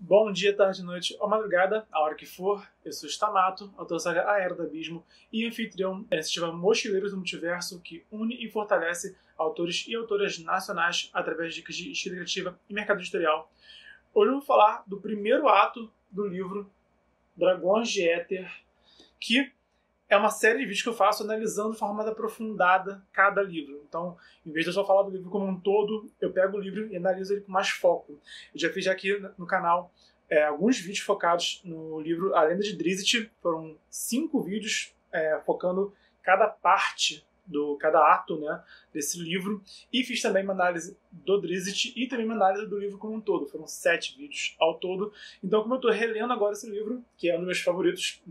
Bom dia, tarde, noite ou madrugada, a hora que for. Eu sou Stamato, autor da saga A Era do Abismo e anfitrião da iniciativa Mochileiros do Multiverso, que une e fortalece autores e autoras nacionais através de dicas de escrita criativa e mercado editorial. Hoje eu vou falar do primeiro ato do livro Dragões de Éter, que é uma série de vídeos que eu faço analisando de forma mais aprofundada cada livro. Então, em vez de eu só falar do livro como um todo, eu pego o livro e analiso ele com mais foco. Eu já fiz aqui no canal alguns vídeos focados no livro A Lenda de Drizzt. Foram 5 vídeos focando cada parte, cada ato, né, desse livro. E fiz também uma análise do Drizzt e também uma análise do livro como um todo. Foram 7 vídeos ao todo. Então, como eu estou relendo agora esse livro, que é um dos meus favoritos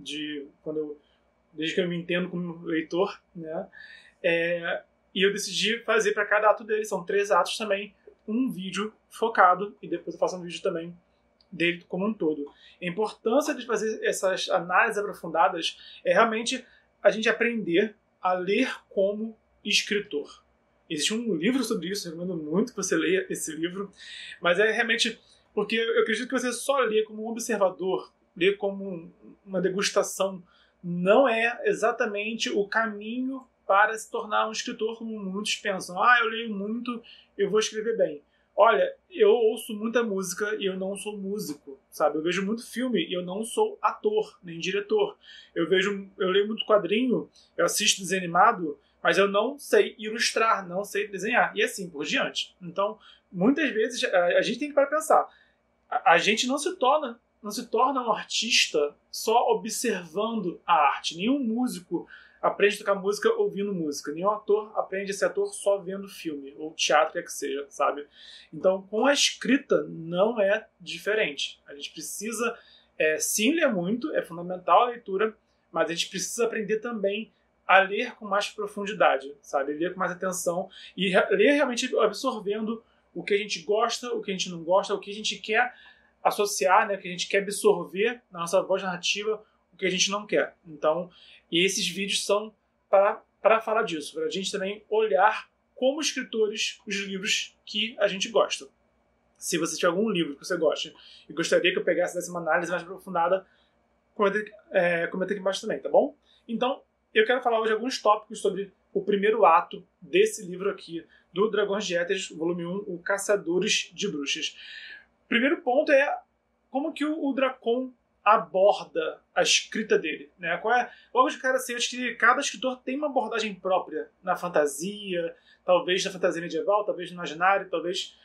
desde que eu me entendo como leitor, né? E eu decidi fazer para cada ato dele, são 3 atos também, um vídeo focado, e depois eu faço um vídeo também dele como um todo. A importância de fazer essas análises aprofundadas é realmente a gente aprender a ler como escritor. Existe um livro sobre isso, eu recomendo muito que você leia esse livro, mas é realmente porque eu acredito que você só lê como um observador, lê como uma degustação, não é exatamente o caminho para se tornar um escritor, como muitos pensam. Eu leio muito, eu vou escrever bem. Olha, eu ouço muita música e eu não sou músico, sabe? Eu vejo muito filme e eu não sou ator, nem diretor. Eu leio muito quadrinho, eu assisto desenho animado, mas eu não sei ilustrar, não sei desenhar. E assim por diante. Então, muitas vezes, a gente tem que parar pra pensar. A gente não se torna um artista só observando a arte. Nenhum músico aprende a tocar música ouvindo música. Nenhum ator aprende a ser ator só vendo filme, ou teatro, que seja, sabe? Então, com a escrita, não é diferente. A gente precisa, sim, ler muito, é fundamental a leitura, mas a gente precisa aprender também a ler com mais profundidade, sabe? Ler com mais atenção e ler realmente absorvendo o que a gente gosta, o que a gente não gosta, o que a gente quer associar, né, que a gente quer absorver na nossa voz narrativa, o que a gente não quer. Então, e esses vídeos são para falar disso, para a gente também olhar como escritores os livros que a gente gosta. Se você tiver algum livro que você goste e gostaria que eu pegasse dessa uma análise mais aprofundada, comenta aqui embaixo também, tá bom? Então, eu quero falar hoje alguns tópicos sobre o primeiro ato desse livro aqui, do Dragões de Éter, volume 1, O Caçadores de Bruxas. O primeiro ponto é como que o Dracon aborda a escrita dele, né? Logo de cara, assim, acho que cada escritor tem uma abordagem própria na fantasia, talvez na fantasia medieval, talvez no imaginário, talvez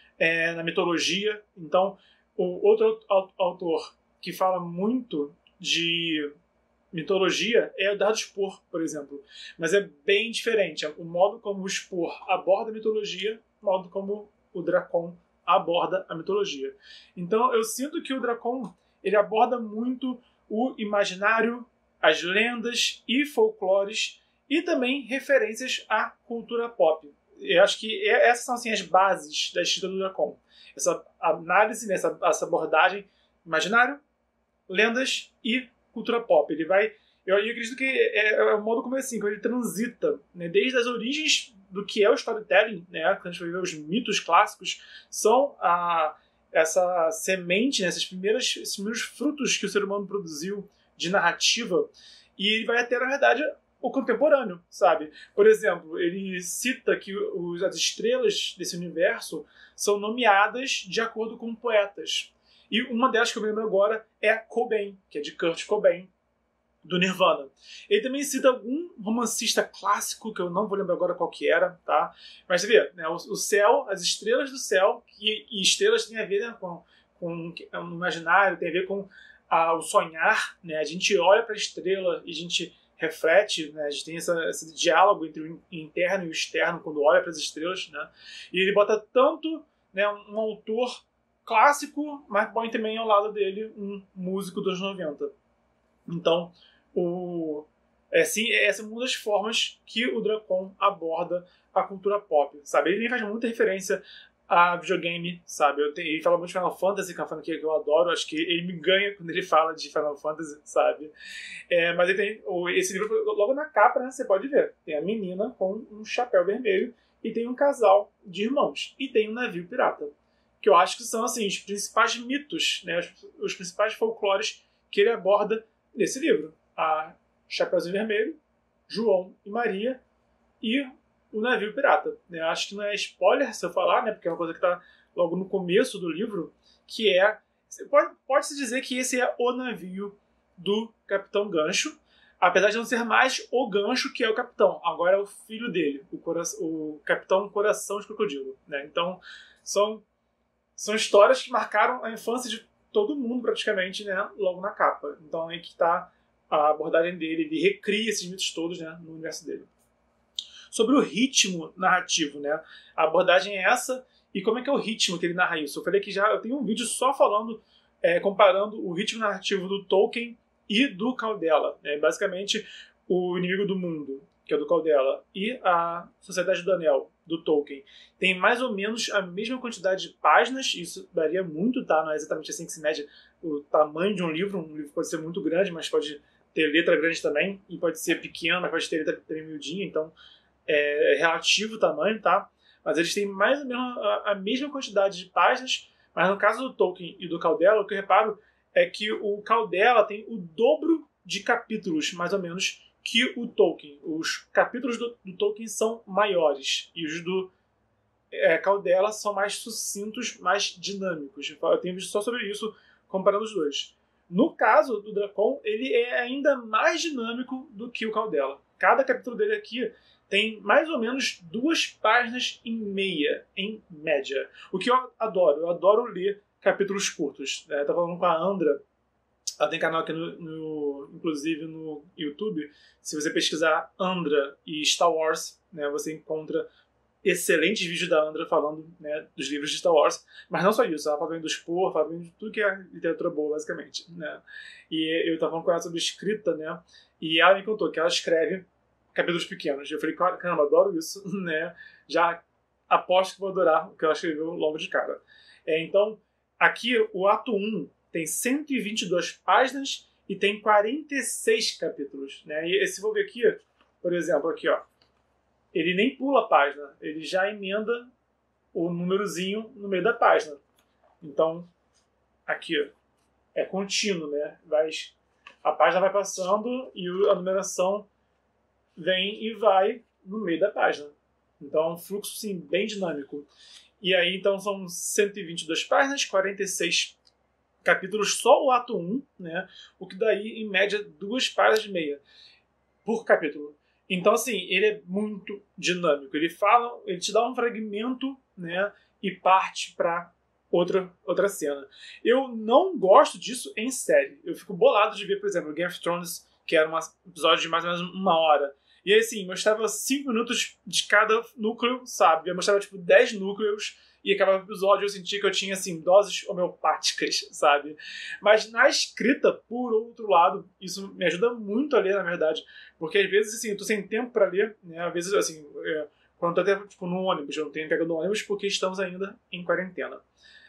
na mitologia. Então, o outro autor que fala muito de mitologia é o Eduardo Spohr, por exemplo. Mas é bem diferente. O modo como o Spohr aborda a mitologia, o modo como o Dracon aborda a mitologia. Então eu sinto que o Dracon ele aborda muito o imaginário, as lendas e folclores e também referências à cultura pop. Eu acho que essas são assim, as bases da escrita do Dracon. Essa análise, né, essa abordagem imaginário, lendas e cultura pop. Eu acredito que é o modo como assim, como ele transita, né, desde as origens do que é o storytelling, né, quando a gente vai ver os mitos clássicos, são essa semente, né, esses primeiros frutos que o ser humano produziu de narrativa, e ele vai até, na verdade, o contemporâneo, sabe? Por exemplo, ele cita que as estrelas desse universo são nomeadas de acordo com poetas. E uma delas que eu me lembro agora é a Cobain, que é de Kurt Cobain, do Nirvana. Ele também cita algum romancista clássico, que eu não vou lembrar agora qual que era, tá? Mas você vê, né, o céu, as estrelas do céu, e estrelas tem a ver, né, com o imaginário, tem a ver com o sonhar, né? A gente olha para a estrela e a gente reflete, né? A gente tem esse diálogo entre o interno e o externo quando olha para as estrelas, né? E ele bota tanto, né, um autor clássico, mas põe também ao lado dele um músico dos 90. Então, essa é uma das formas que o Dracon aborda a cultura pop, sabe? Ele faz muita referência a videogame, sabe? Ele fala muito de Final Fantasy, que é uma franquia que eu adoro, acho que ele me ganha quando ele fala de Final Fantasy, sabe? Mas ele tem esse livro, logo na capa, né, você pode ver, tem a menina com um chapéu vermelho e tem um casal de irmãos, e tem um navio pirata. que eu acho que são assim, os principais mitos, né, os principais folclores que ele aborda nesse livro. A Chapeuzinho Vermelho, João e Maria e o navio pirata. Eu acho que não é spoiler se eu falar, né, porque é uma coisa que está logo no começo do livro, que é... Pode-se dizer que esse é o navio do Capitão Gancho, apesar de não ser mais o Gancho que é o capitão. Agora é o filho dele, o Capitão Coração de Crocodilo. Né? Então, são histórias que marcaram a infância de todo mundo, praticamente, né? Logo na capa. Então, aí que está a abordagem dele. Ele recria esses mitos todos, né? No universo dele. Sobre o ritmo narrativo, né? A abordagem é essa. E como é que é o ritmo que ele narra isso? Eu falei que eu tenho um vídeo só falando, comparando o ritmo narrativo do Tolkien e do Caldela. Basicamente, o Inimigo do Mundo, que é do Caldela, e a Sociedade do Anel, do Tolkien, tem mais ou menos a mesma quantidade de páginas. Isso varia muito, tá? Não é exatamente assim que se mede o tamanho de um livro. Um livro pode ser muito grande, mas pode ter letra grande também, e pode ser pequeno, mas pode ter letra também miudinha, então é relativo o tamanho, tá? Mas eles têm mais ou menos a mesma quantidade de páginas, mas no caso do Tolkien e do Caldela, o que eu reparo é que o Caldela tem o dobro de capítulos, mais ou menos, que o Tolkien. Os capítulos do Tolkien são maiores, e os do Caldela são mais sucintos, mais dinâmicos. Eu tenho visto só sobre isso, comparando os dois. No caso do Dracon, ele é ainda mais dinâmico do que o Caldela. Cada capítulo dele aqui tem mais ou menos 2 páginas e meia, em média. O que eu adoro. Eu adoro ler capítulos curtos. Eu estava falando com a Andra. Ela tem canal aqui, inclusive no YouTube. Se você pesquisar Andra e Star Wars, né, você encontra excelentes vídeos da Andra falando, né, dos livros de Star Wars. Mas não só isso. Ela fala também do Spor, fala também de tudo que é literatura boa, basicamente. Né? E eu estava falando com ela sobre escrita, né? E ela me contou que ela escreve capítulos pequenos. Eu falei, caramba, adoro isso, né? Já aposto que vou adorar o que ela escreveu logo de cara. Então, aqui o ato 1 tem 122 páginas e tem 46 capítulos, né? E se for ver aqui, por exemplo, aqui, ó, ele nem pula a página, ele já emenda o númerozinho no meio da página. Então, aqui, ó, é contínuo, né? A página vai passando e a numeração vem e vai no meio da página. Então é um fluxo, sim, bem dinâmico. E aí, então, são 122 páginas, 46 capítulos, só o ato 1, né? O que daí, em média, 2 páginas e meia por capítulo. Então, assim, ele é muito dinâmico. Ele te dá um fragmento, né? E parte para outra cena. Eu não gosto disso em série. Eu fico bolado de ver, por exemplo, Game of Thrones, que era um episódio de mais ou menos 1 hora. E aí, assim, mostrava 5 minutos de cada núcleo, sabe? Eu mostrava, tipo, 10 núcleos e acabava o episódio eu sentia que eu tinha, assim, doses homeopáticas, sabe? Mas na escrita, por outro lado, isso me ajuda muito a ler, na verdade. Porque às vezes, assim, eu tô sem tempo pra ler, né? Às vezes, assim, quando eu tô até, tipo, no ônibus, eu não tenho pegado no ônibus porque estamos ainda em quarentena.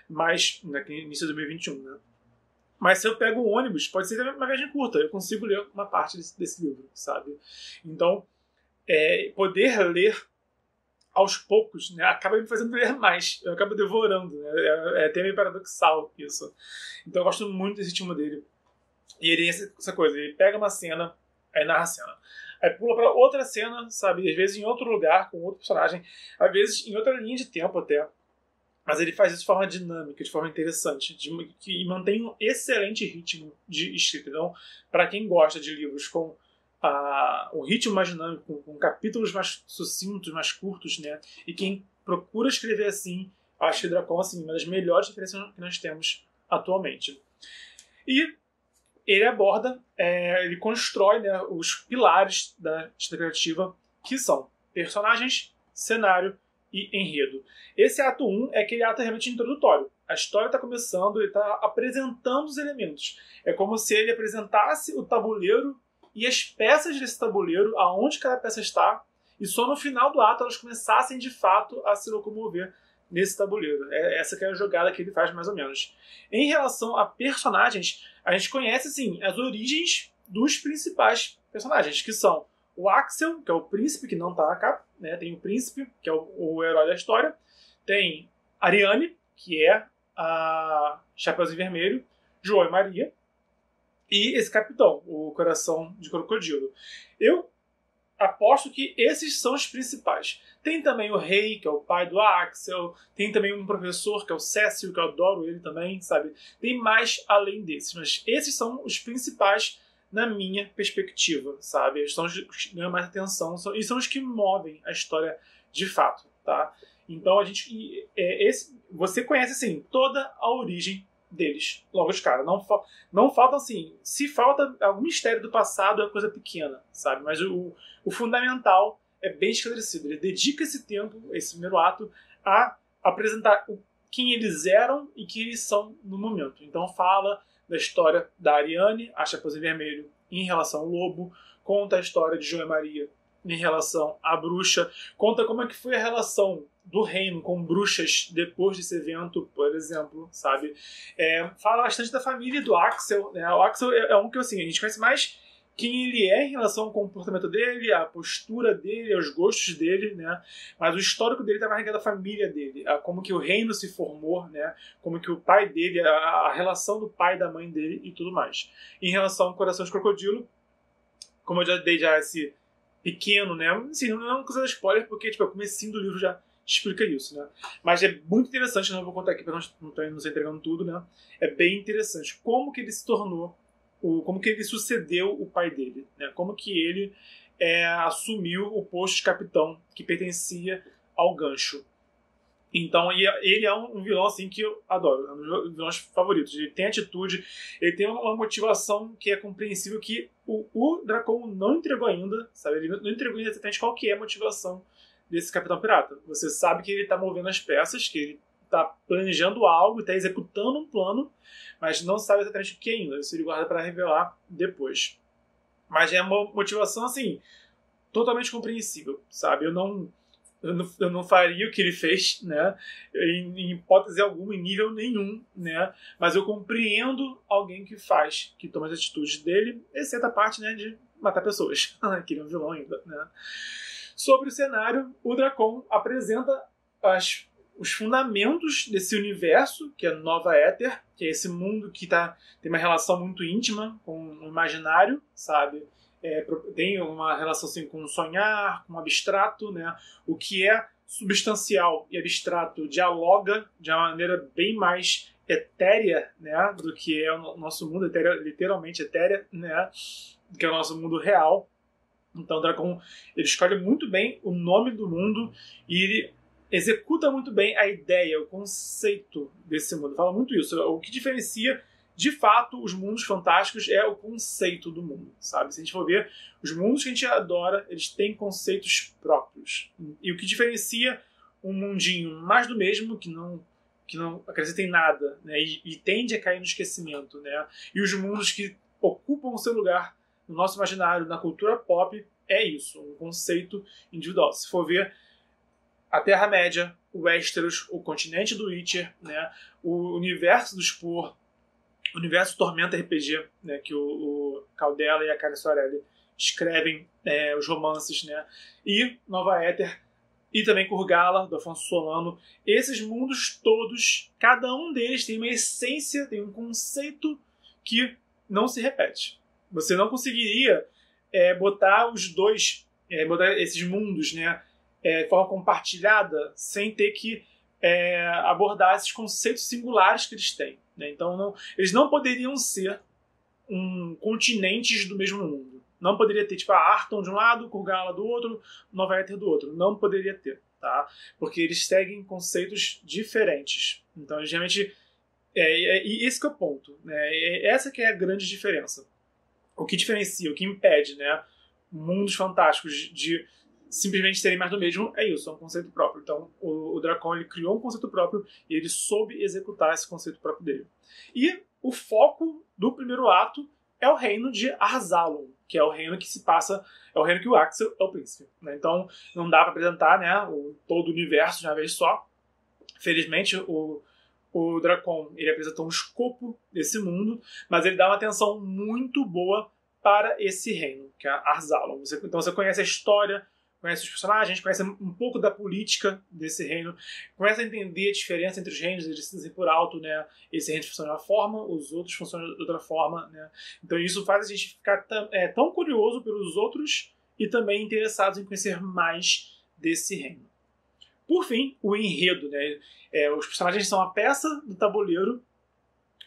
Mas, no início de 2021, né? Mas se eu pego o ônibus, pode ser uma viagem curta, eu consigo ler uma parte desse livro, sabe? Então, poder ler aos poucos, né, acaba me fazendo ler mais. Eu acabo devorando, né? É até meio paradoxal isso. Então eu gosto muito desse ritmo dele. E ele essa coisa, ele pega uma cena, aí narra a cena. Aí pula pra outra cena, sabe? Às vezes em outro lugar, com outro personagem. Às vezes em outra linha de tempo até. Mas ele faz isso de forma dinâmica, de forma interessante, e mantém um excelente ritmo de escrita. Então, para quem gosta de livros com um ritmo mais dinâmico, com capítulos mais sucintos, mais curtos, né? E quem procura escrever assim, acho que Dracon, assim, uma das melhores referências que nós temos atualmente. E ele aborda, ele constrói, né, os pilares da escrita criativa, que são personagens, cenário e enredo. Esse ato 1 é aquele ato realmente introdutório. A história está começando, ele está apresentando os elementos. É como se ele apresentasse o tabuleiro e as peças desse tabuleiro, aonde cada peça está, e só no final do ato elas começassem de fato a se locomover nesse tabuleiro. Essa que é a jogada que ele faz, mais ou menos. Em relação a personagens, a gente conhece, sim, as origens dos principais personagens, que são o Axel, que é o príncipe, que não está na capa, né? Tem o príncipe, que é o herói da história. Tem Ariane, que é a Chapeuzinho Vermelho, João e Maria, e esse capitão, o Coração de Crocodilo. Eu aposto que esses são os principais. Tem também o rei, que é o pai do Axel. Tem também um professor, que é o Cécio, que eu adoro ele também, sabe? Tem mais além desses, mas esses são os principais na minha perspectiva, sabe? Eles são os que ganham mais atenção e são os que movem a história de fato, tá? Então a gente... você conhece, assim, toda a origem deles, logo de cara. Não falta, assim... Se falta algum mistério do passado, é coisa pequena, sabe? Mas o fundamental é bem esclarecido. Ele dedica esse tempo, esse primeiro ato, a apresentar quem eles eram e quem eles são no momento. Então fala da história da Ariane, a Chapeuzinho Vermelho, em relação ao lobo, conta a história de João e Maria em relação à bruxa, conta como é que foi a relação do reino com bruxas depois desse evento, por exemplo, sabe? Fala bastante da família do Axel, né? O Axel é um que, assim, a gente conhece mais quem ele é em relação ao comportamento dele, a postura dele, aos gostos dele, né? Mas o histórico dele está mais ligado à família dele, a como que o reino se formou, né? Como que o pai dele, a relação do pai e da mãe dele e tudo mais. Em relação ao Coração de Crocodilo, como eu já dei esse pequeno, né? Assim, não é uma coisa de spoiler, porque tipo, o comecinho do livro já explica isso, né? Mas é muito interessante, não vou contar aqui para não estar entregando tudo, né? É bem interessante como que ele se tornou, como que ele sucedeu o pai dele, né? Como que ele assumiu o posto de capitão que pertencia ao Gancho. Então ele é um vilão assim que eu adoro, é um dos meus vilões favoritos. Ele tem atitude, ele tem uma motivação que é compreensível, que o Dracon não entregou ainda, sabe? Ele não entregou ainda exatamente qual que é a motivação desse Capitão Pirata. Você sabe que ele está movendo as peças, que ele está planejando algo, está executando um plano, mas não sabe exatamente o que ainda. Isso ele guarda para revelar depois. Mas é uma motivação assim totalmente compreensível, sabe? Eu não faria o que ele fez, né? Em hipótese alguma, em nível nenhum, né? Mas eu compreendo alguém que faz, que toma as atitudes dele, exceto a parte, né, de matar pessoas, que ele é um vilão ainda, né? Sobre o cenário, o Dracon apresenta os fundamentos desse universo, que é Nova Éter, que é esse mundo que tem uma relação muito íntima com o imaginário, sabe? Tem uma relação assim, com o sonhar, com o abstrato, né? O que é substancial e abstrato dialoga de uma maneira bem mais etérea, né? Do que é o nosso mundo, literalmente etérea, né? Do que é o nosso mundo real. Então o Dracon, ele escolhe muito bem o nome do mundo e ele executa muito bem a ideia, o conceito desse mundo. Fala muito isso. O que diferencia de fato os mundos fantásticos é o conceito do mundo, sabe? Se a gente for ver, os mundos que a gente adora, eles têm conceitos próprios. E o que diferencia um mundinho mais do mesmo, que não acrescenta em nada, né? E tende a cair no esquecimento, né? E os mundos que ocupam o seu lugar no nosso imaginário, na cultura pop, é isso, um conceito individual. Se for ver a Terra-média, o Westeros, o continente do Witcher, né? O universo do Spore, o universo Tormenta RPG, né, que o Caldela e a Karen Soarelli escrevem os romances, né, e Nova Éter, e também Kurgala, do Afonso Solano. Esses mundos todos, cada um deles tem uma essência, tem um conceito que não se repete. Você não conseguiria botar os dois, botar esses mundos, né, de forma compartilhada, sem ter que abordar esses conceitos singulares que eles têm. Né? Então, eles não poderiam ser continentes do mesmo mundo. Não poderia ter, tipo, a Arton de um lado, Kurgala do outro, Nova Éter do outro. Não poderia ter, tá? Porque eles seguem conceitos diferentes. Então, geralmente, e esse que é o ponto. Né? Essa que é a grande diferença. O que diferencia, o que impede, né, mundos fantásticos de simplesmente serem mais do mesmo, é isso, é um conceito próprio. Então, o Dracon, ele criou um conceito próprio e ele soube executar esse conceito próprio dele. E o foco do primeiro ato é o reino de Arzalon, que é o reino que se passa, é o reino que o Axel é o príncipe. Né? Então, não dá para apresentar, né, todo o universo de uma vez só. Felizmente, o Dracon, ele apresenta um escopo desse mundo, mas ele dá uma atenção muito boa para esse reino, que é Arzalon. Então você conhece a história conhece os personagens, conhece um pouco da política desse reino, começa a entender a diferença entre os reinos, eles dizem por alto, né? Esse reino funciona de uma forma, os outros funcionam de outra forma, né? Então isso faz a gente ficar tão curioso pelos outros e também interessados em conhecer mais desse reino. Por fim, o enredo, né? Os personagens são a peça do tabuleiro,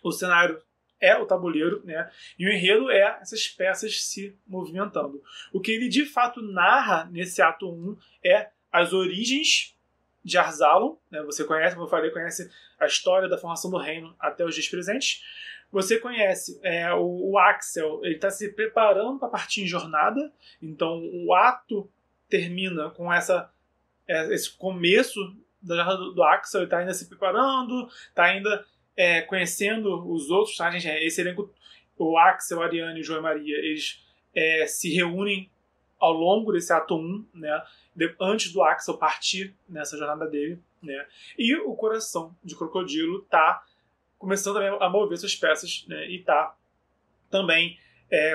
o cenário é o tabuleiro, né? E o enredo é essas peças se movimentando. O que ele de fato narra nesse ato 1 é as origens de Arzalon, né? Você conhece, como eu falei, conhece a história da formação do reino até os dias presentes. Você conhece o Axel, ele está se preparando para partir em jornada, então o ato termina com esse começo da jornada do Axel, ele está ainda se preparando, está ainda conhecendo os outros, tá, gente? Esse elenco, o Axel, a Ariane, o João e Maria, eles se reúnem ao longo desse ato 1, né? Antes do Axel partir nessa jornada dele, né? E o coração de crocodilo está começando também a mover suas peças, né? E está também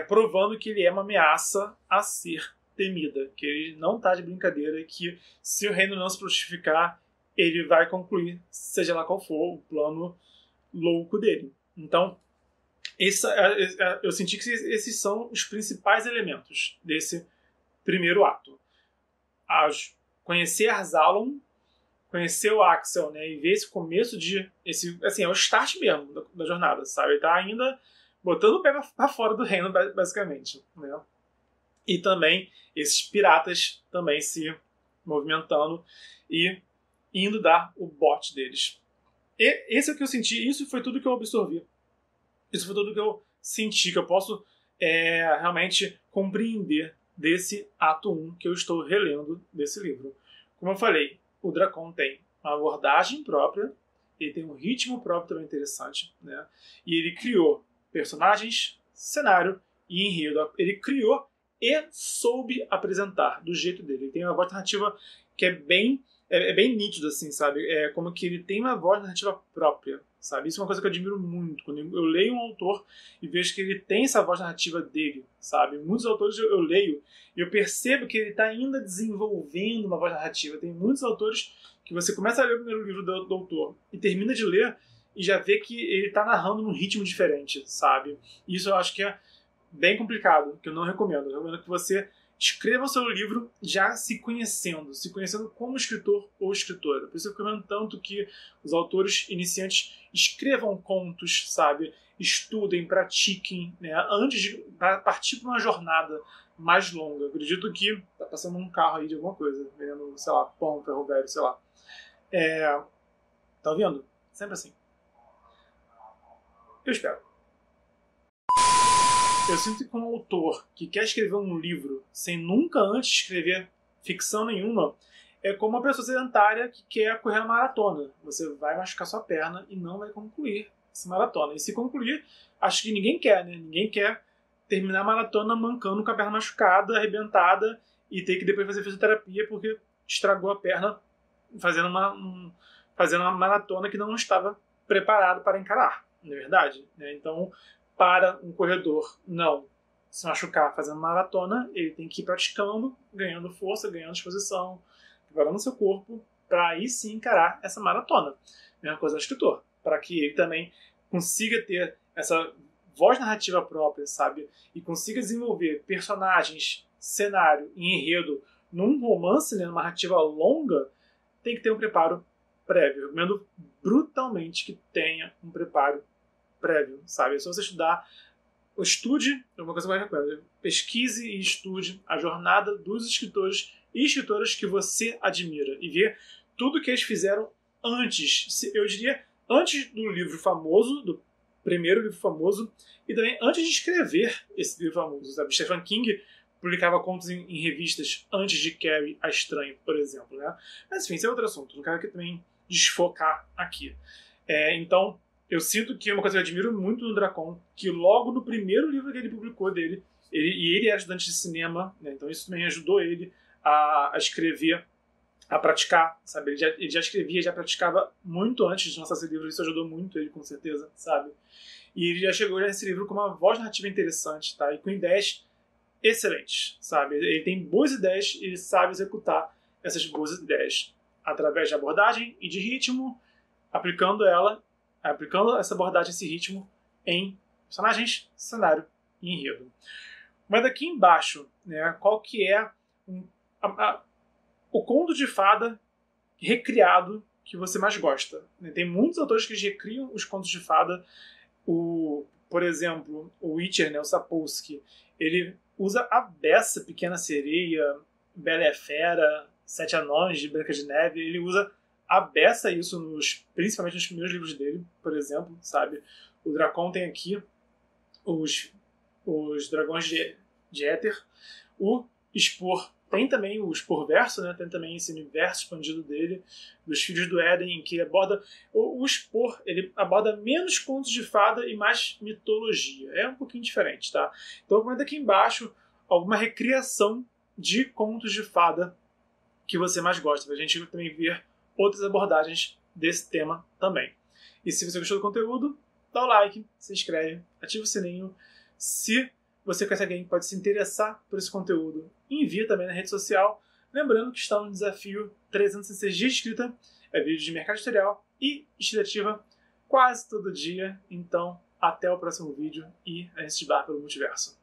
provando que ele é uma ameaça a ser temida, que ele não está de brincadeira, que se o reino não se frutificar, ele vai concluir, seja lá qual for o plano louco dele. Então, eu senti que esses são os principais elementos desse primeiro ato. Conhecer Arzalon, conhecer o Axel, né, e ver esse começo é o start mesmo da jornada, sabe? Ele tá ainda botando o pé pra fora do reino, basicamente, né? E também esses piratas também se movimentando e indo dar o bote deles. Esse é o que eu senti, isso foi tudo que eu absorvi. Isso foi tudo que eu senti, que eu posso realmente compreender desse ato 1 que eu estou relendo desse livro. Como eu falei, o Dracon tem uma abordagem própria, ele tem um ritmo próprio também interessante, né? E ele criou personagens, cenário e enredo. Ele criou e soube apresentar do jeito dele. Ele tem uma voz narrativa que é bem nítido, assim, sabe? É como que ele tem uma voz narrativa própria, sabe? Isso é uma coisa que eu admiro muito. Quando eu leio um autor e vejo que ele tem essa voz narrativa dele, sabe? Muitos autores eu leio e eu percebo que ele está ainda desenvolvendo uma voz narrativa. Tem muitos autores que você começa a ler o primeiro livro do autor e termina de ler e já vê que ele está narrando num ritmo diferente, sabe? Isso eu acho que é bem complicado, que eu não recomendo. Eu recomendo que você escreva o seu livro já se conhecendo como escritor ou escritora. Por isso eu recomendo tanto que os autores iniciantes escrevam contos, sabe? Estudem, pratiquem, né? Antes de partir para uma jornada mais longa. Eu acredito que tá passando um carro aí de alguma coisa, vendendo, sei lá, pão, ferro velho, sei lá. Tá ouvindo? Sempre assim. Eu espero. Eu sinto que como autor que quer escrever um livro sem nunca antes escrever ficção nenhuma, é como uma pessoa sedentária que quer correr uma maratona. Você vai machucar sua perna e não vai concluir essa maratona. E se concluir, acho que ninguém quer, né? Ninguém quer terminar a maratona mancando com a perna machucada, arrebentada e ter que depois fazer fisioterapia porque estragou a perna fazendo uma maratona que não estava preparado para encarar, não é verdade? Então, para um corredor não se machucar fazendo maratona, ele tem que ir praticando, ganhando força, ganhando exposição, preparando seu corpo para aí sim encarar essa maratona. Mesma coisa do escritor, para que ele também consiga ter essa voz narrativa própria, sabe? E consiga desenvolver personagens, cenário e enredo num romance, né, numa narrativa longa, tem que ter um preparo prévio. Eu recomendo brutalmente que tenha um preparo prévio, sabe? Se você estudar, estude, é uma coisa que eu recomendo, pesquise e estude a jornada dos escritores e escritoras que você admira e ver tudo que eles fizeram antes, eu diria, antes do livro famoso, do primeiro livro famoso, e também antes de escrever esse livro famoso, sabe? Stephen King publicava contos em revistas antes de Carrie a Estranha, por exemplo, né? Mas enfim, esse é outro assunto, não quero também desfocar aqui. Então, eu sinto que é uma coisa que eu admiro muito no Dracon, que logo no primeiro livro que ele publicou dele, ele era estudante de cinema, né? Então isso também ajudou ele a escrever, a praticar, sabe? Ele já escrevia, já praticava muito antes de lançar esse livro, isso ajudou muito ele, com certeza, sabe? E ele já chegou nesse livro com uma voz narrativa interessante, tá? E com ideias excelentes, sabe? Ele tem boas ideias e ele sabe executar essas boas ideias através de abordagem e de ritmo, aplicando essa abordagem, esse ritmo em personagens, cenário e enredo. Mas aqui embaixo, né, qual que é o conto de fada recriado que você mais gosta? Tem muitos autores que recriam os contos de fada. Por exemplo, o Witcher, né, o Sapkowski, ele usa a Bessa, Pequena Sereia, Bela e a Fera, Sete Anões de Branca de Neve. Ele usa a Bessa isso principalmente nos primeiros livros dele, por exemplo, sabe? O Dracon tem aqui os dragões de Éter. O Spor tem também o Spor-verso, né? Tem também esse universo expandido dele, dos Filhos do Éden, em que ele aborda... O Spor, ele aborda menos contos de fada e mais mitologia. É um pouquinho diferente, tá? Então, comenta aqui embaixo alguma recriação de contos de fada que você mais gosta, pra gente também ver outras abordagens desse tema também. E se você gostou do conteúdo, dá o like, se inscreve, ativa o sininho. Se você conhece alguém que pode se interessar por esse conteúdo, envia também na rede social. Lembrando que está no desafio 306 dias de escrita, é vídeo de mercado editorial e escrita quase todo dia. Então, até o próximo vídeo e a gente se barra pelo multiverso.